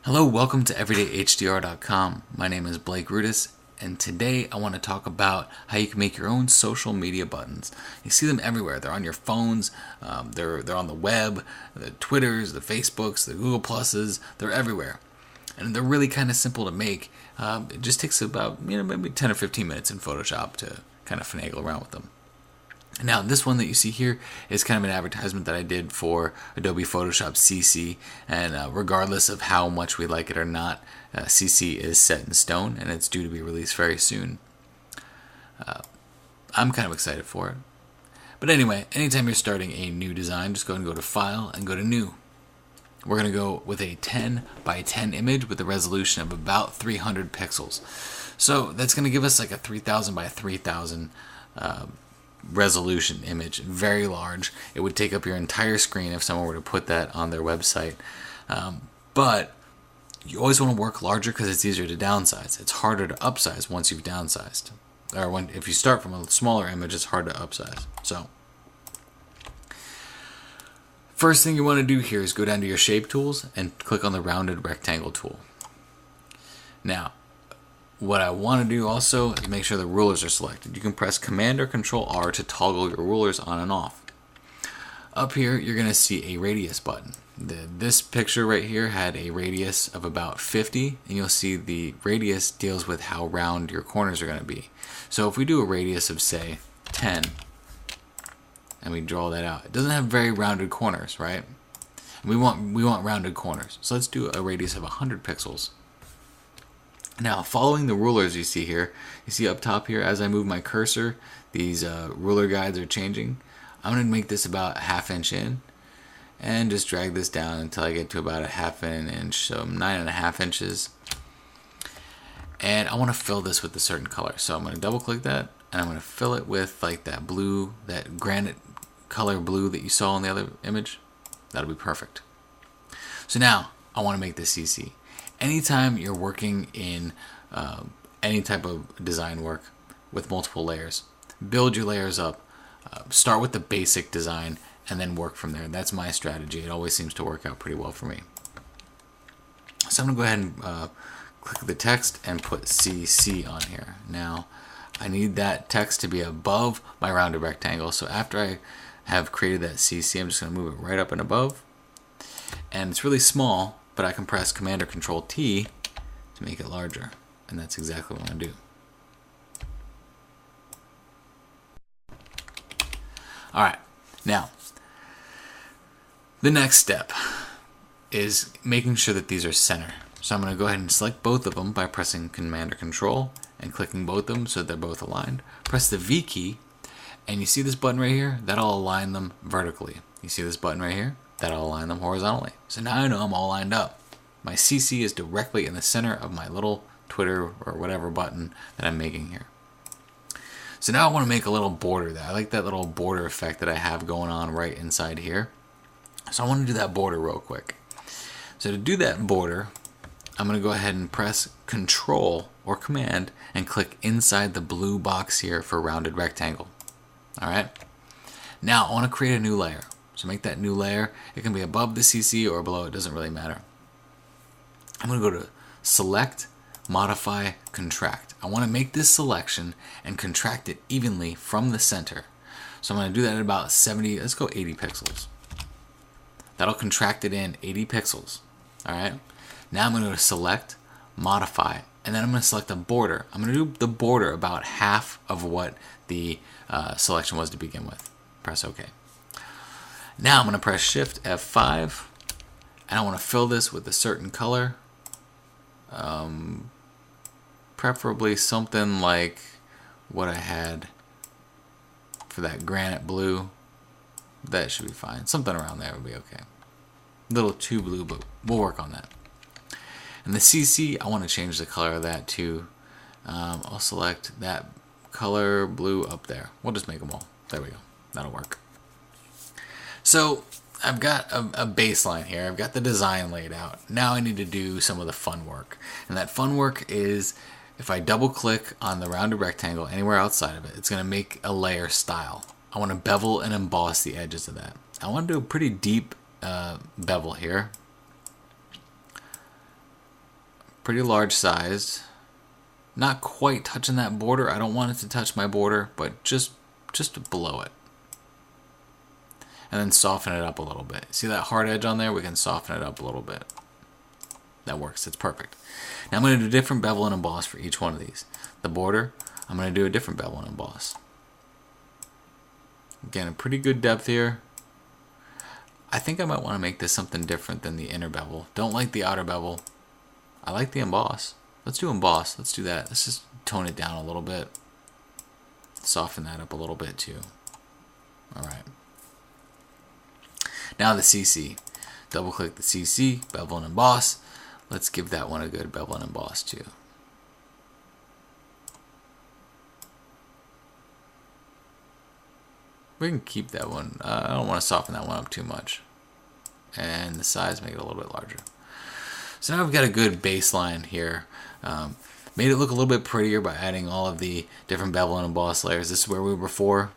Hello, welcome to EverydayHDR.com. My name is Blake Rudis, and today I want to talk about how you can make your own social media buttons. You see them everywhere. They're on your phones, they're on the web, the Twitters, the Facebooks, the Google Pluses. They're everywhere, and they're really kind of simple to make. It just takes about maybe 10 or 15 minutes in Photoshop to kind of finagle around with them. Now, this one that you see here is kind of an advertisement that I did for Adobe Photoshop CC, and regardless of how much we like it or not, CC is set in stone, and it's due to be released very soon. I'm kind of excited for it. But anyway, anytime you're starting a new design, just go and go to File and go to New. We're going to go with a 10 by 10 image with a resolution of about 300 pixels. So that's going to give us like a 3000 by 3000 resolution image, very large. It would take up your entire screen if someone were to put that on their website. But you always want to work larger because it's easier to downsize. It's harder to upsize once you've downsized. Or if you start from a smaller image, it's hard to upsize. So first thing you want to do here is go down to your shape tools and click on the rounded rectangle tool. Now, what I want to do also is make sure the rulers are selected. You can press Command or Control R to toggle your rulers on and off. Up here, you're going to see a radius button. This picture right here had a radius of about 50, and you'll see the radius deals with how round your corners are going to be. So if we do a radius of, say, 10, and we draw that out, it doesn't have very rounded corners, right? We want rounded corners. So let's do a radius of 100 pixels. Now, following the rulers you see here, you see up top here, as I move my cursor, these ruler guides are changing. I'm going to make this about a ½ inch in, and just drag this down until I get to about a ½ inch, so 9.5 inches. And I want to fill this with a certain color, so I'm going to double click that, and I'm going to fill it with like that blue, that granite color blue that you saw in the other image. That'll be perfect. So now, I want to make this CC. Anytime you're working in any type of design work with multiple layers, build your layers up. Start with the basic design and then work from there. That's my strategy. It always seems to work out pretty well for me. So I'm going to go ahead and click the text and put CC on here. Now, I need that text to be above my rounded rectangle. So after I have created that CC, I'm just going to move it right up and above. And it's really small, but I can press Command or Control T to make it larger, and that's exactly what I want to do. Alright, now, the next step is making sure that these are center. So I'm going to go ahead and select both of them by pressing Command or Control and clicking both of them so they're both aligned. Press the V key, and you see this button right here? That'll align them vertically. You see this button right here? That'll align them horizontally. So now I know I'm all lined up. My CC is directly in the center of my little Twitter or whatever button that I'm making here. So now I want to make a little border there. I like that little border effect that I have going on right inside here. So I want to do that border real quick. So to do that border, I'm going to go ahead and press Control or Command and click inside the blue box here for rounded rectangle. Alright? Now I want to create a new layer. So make that new layer. It can be above the CC or below. It doesn't really matter. I'm going to go to Select, Modify, Contract. I want to make this selection and contract it evenly from the center. So I'm going to do that at about 70, let's go 80 pixels. That'll contract it in 80 pixels. Alright. Now I'm going to go to Select, Modify, and then I'm going to select a border. I'm going to do the border about half of what the selection was to begin with. Press OK. Now I'm going to press Shift F5, and I want to fill this with a certain color. Preferably something like what I had for that granite blue. That should be fine. Something around there would be okay. A little too blue, but we'll work on that. And the CC, I want to change the color of that too. I'll select that color blue up there. We'll just make them all. There we go. That'll work. So I've got a baseline here. I've got the design laid out. Now I need to do some of the fun work. And that fun work is if I double click on the rounded rectangle anywhere outside of it, it's going to make a layer style. I want to bevel and emboss the edges of that. I want to do a pretty deep bevel here. pretty large sized. Not quite touching that border. I don't want it to touch my border, but just below it. And then soften it up a little bit. See that hard edge on there? We can soften it up a little bit. That works. It's perfect. Now I'm going to do a different bevel and emboss for each one of these. The border, I'm going to do a different bevel and emboss. Again, a pretty good depth here. I think I might want to make this something different than the inner bevel. Don't like the outer bevel. I like the emboss. Let's do emboss. Let's do that. Let's just tone it down a little bit. Soften that up a little bit too. Alright. Now the CC. Double click the CC, bevel and emboss. Let's give that one a good bevel and emboss too. We can keep that one. I don't want to soften that one up too much. And the size, make it a little bit larger. So now we've got a good baseline here. Made it look a little bit prettier by adding all of the different bevel and emboss layers. This is where we were before.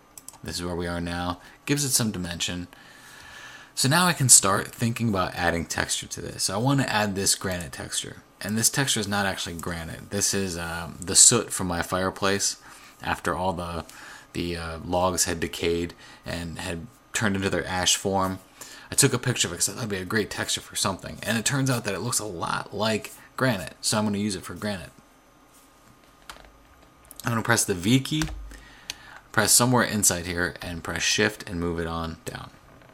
This is where we are now. Gives it some dimension. So now I can start thinking about adding texture to this. I want to add this granite texture. And this texture is not actually granite. This is the soot from my fireplace after all the logs had decayed and had turned into their ash form. I took a picture of it because that would be a great texture for something. And it turns out that it looks a lot like granite. So I'm going to use it for granite. I'm going to press the V key, press somewhere inside here, and press Shift and move it on down.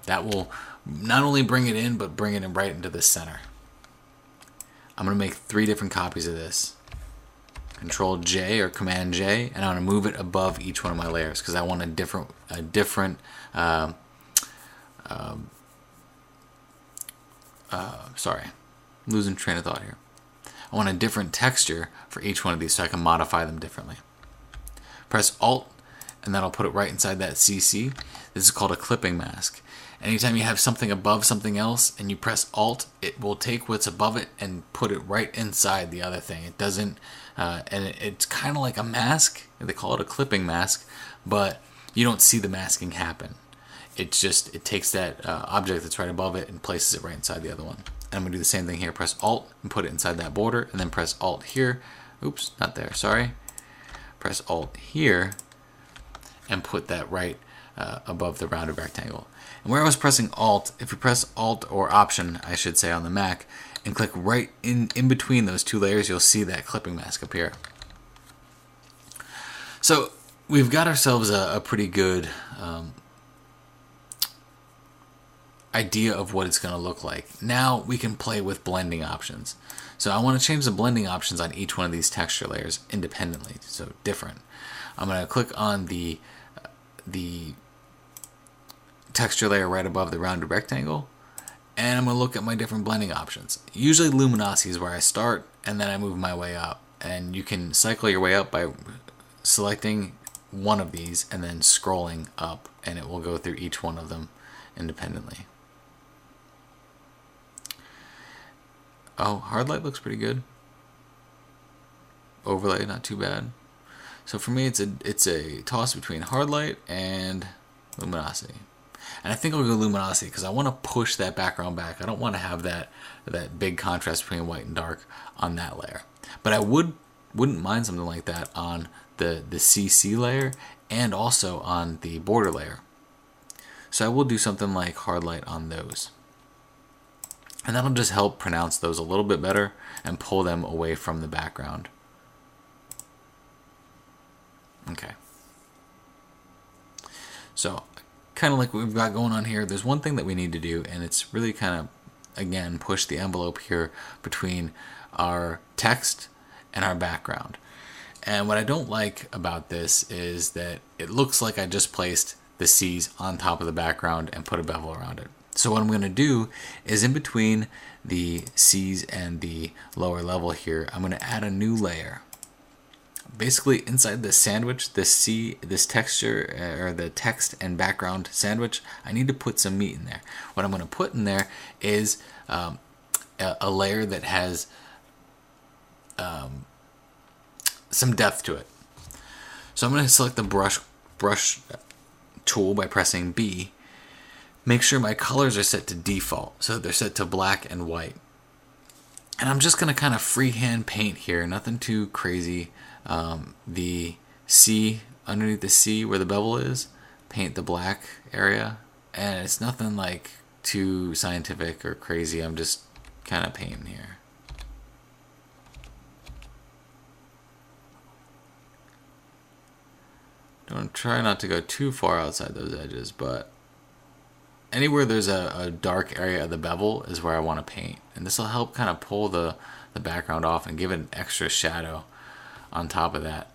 That will not only bring it in, but bring it in right into the center. I'm going to make 3 different copies of this. Control J or Command J, and I'm going to move it above each one of my layers because I want a different sorry, losing train of thought here. I want a different texture for each one of these so I can modify them differently. Press Alt, and that'll put it right inside that CC. This is called a clipping mask. Anytime you have something above something else and you press Alt, it will take what's above it and put it right inside the other thing. It doesn't, it's kind of like a mask. They call it a clipping mask, but you don't see the masking happen. It's just, it takes that object that's right above it and places it right inside the other one. And I'm going to do the same thing here. Press Alt and put it inside that border, and then press Alt here. Oops, not there, sorry. Press Alt here and put that right above the rounded rectangle. And where I was pressing Alt, if you press Alt or Option, I should say, on the Mac, and click right in between those 2 layers, you'll see that clipping mask appear. So we've got ourselves a pretty good idea of what it's going to look like. Now we can play with blending options. So I want to change the blending options on each one of these texture layers independently, so different. I'm going to click on the texture layer right above the rounded rectangle, and I'm going to look at my different blending options. Usually luminosity is where I start, and then I move my way up. And you can cycle your way up by selecting one of these and then scrolling up, and it will go through each one of them independently. Oh, hard light looks pretty good. Overlay, not too bad. So for me, it's a toss between hard light and luminosity. And I think I'll go luminosity because I want to push that background back. I don't want to have that big contrast between white and dark on that layer. But I wouldn't mind something like that on the CC layer and also on the border layer. So I will do something like hard light on those. And that'll just help pronounce those a little bit better and pull them away from the background. Okay. So, kind of like what we've got going on here, there's one thing that we need to do, and it's really kind of, again, push the envelope here between our text and our background. And what I don't like about this is that it looks like I just placed the C's on top of the background and put a bevel around it. So what I'm going to do is in between the C's and the lower level here, I'm going to add a new layer. Basically inside the sandwich, this texture, or the text and background sandwich, I need to put some meat in there. What I'm going to put in there is a layer that has some depth to it. So I'm going to select the brush tool by pressing B. Make sure my colors are set to default, so they're set to black and white. And I'm just going to kind of freehand paint here, nothing too crazy. The C, underneath the C where the bevel is, paint the black area. And it's nothing like too scientific or crazy. I'm just kind of painting here. Don't try not to go too far outside those edges, but anywhere there's a dark area of the bevel is where I want to paint. And this will help kind of pull the background off and give it an extra shadow on top of that.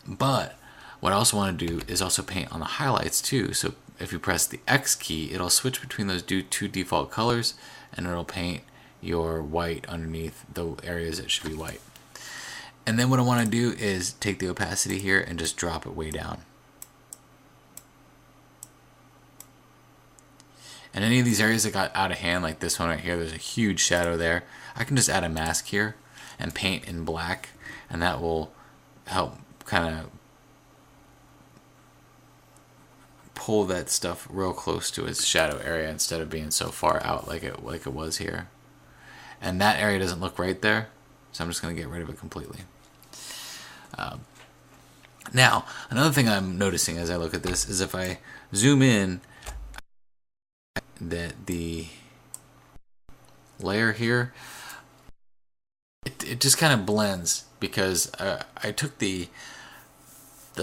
But what I also want to do is also paint on the highlights too. So if you press the X key, it'll switch between those two default colors, and it'll paint your white underneath the areas that should be white. And then what I want to do is take the opacity here and just drop it way down. And any of these areas that got out of hand, like this one right here, there's a huge shadow there. I can just add a mask here and paint in black, and that will help kind of pull that stuff real close to its shadow area instead of being so far out like it was here. And that area doesn't look right there, so I'm just going to get rid of it completely. Now, another thing I'm noticing as I look at this is if I zoom in, that the layer here, it just kind of blends because I took the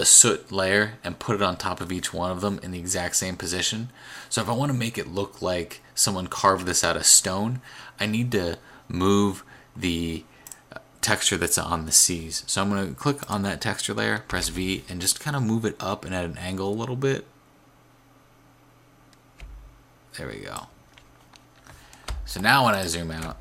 soot layer and put it on top of each one of them in the exact same position. So if I want to make it look like someone carved this out of stone, I need to move the texture that's on the C's. So I'm going to click on that texture layer, press V, and just kind of move it up and at an angle a little bit. There we go. So now when I zoom out,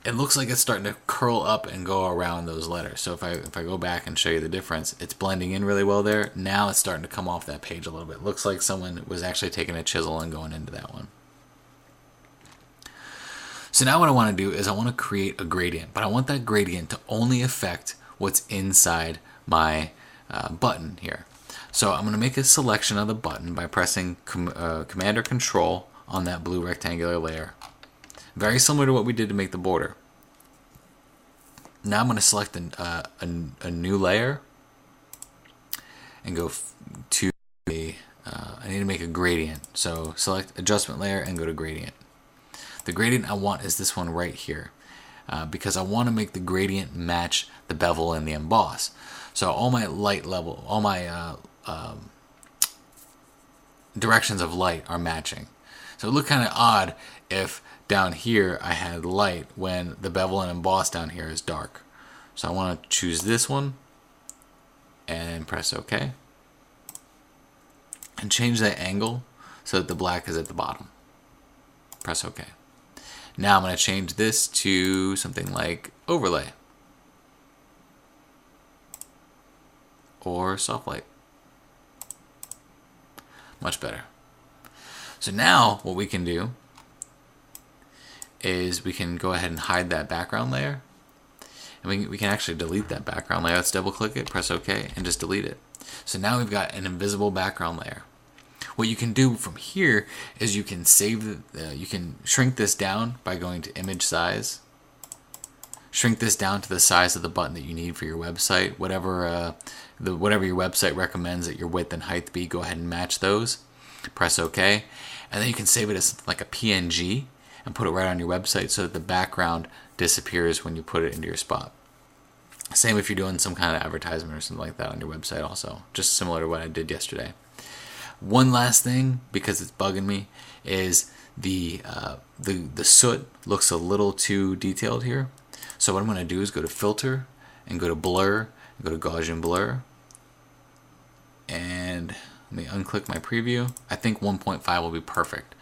it looks like it's starting to curl up and go around those letters. So if I go back and show you the difference, it's blending in really well there. Now it's starting to come off that page a little bit. Looks like someone was actually taking a chisel and going into that one. So now what I want to do is I want to create a gradient, but I want that gradient to only affect what's inside my button here. So I'm going to make a selection of the button by pressing Command or Control on that blue rectangular layer. Very similar to what we did to make the border. Now I'm going to select a new layer and go to I need to make a gradient. So select Adjustment Layer and go to Gradient. The gradient I want is this one right here because I want to make the gradient match the bevel and the emboss. So all my light level, all my directions of light are matching. So it would look kind of odd if down here I had light when the bevel and emboss down here is dark. So I want to choose this one and press OK. And change that angle so that the black is at the bottom. Press OK. Now I'm going to change this to something like Overlay or Soft Light. Much better. So now what we can do is we can go ahead and hide that background layer, and we can actually delete that background layer. Let's double click it, press OK, and just delete it. So now we've got an invisible background layer. What you can do from here is you can save you can shrink this down by going to Image Size. Shrink this down to the size of the button that you need for your website. Whatever your website recommends that your width and height be, go ahead and match those. Press OK, and then you can save it as like a PNG and put it right on your website so that the background disappears when you put it into your spot. Same if you're doing some kind of advertisement or something like that on your website also, just similar to what I did yesterday. One last thing, because it's bugging me, is the soot looks a little too detailed here. So what I'm going to do is go to Filter and go to Blur, and go to Gaussian Blur, and let me unclick my preview. I think 1.5 will be perfect.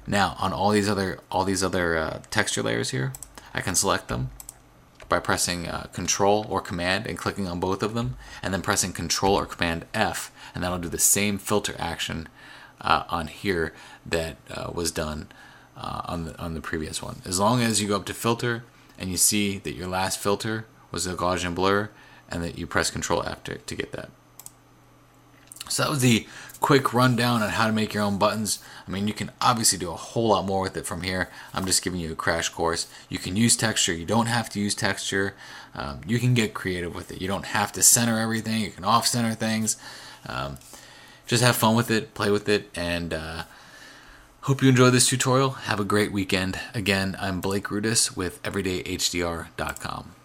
Now on all these other texture layers here, I can select them by pressing Control or Command and clicking on both of them, and then pressing Control or Command F, and that'll do the same filter action on here that was done on the previous one. As long as you go up to Filter and you see that your last filter was a Gaussian blur, and that you press Control F to get that. So that was the quick rundown on how to make your own buttons. I mean, you can obviously do a whole lot more with it from here. I'm just giving you a crash course. You can use texture. You don't have to use texture. You can get creative with it. You don't have to center everything. You can off-center things. Just have fun with it, play with it, and hope you enjoyed this tutorial. Have a great weekend. Again, I'm Blake Rudis with EverydayHDR.com.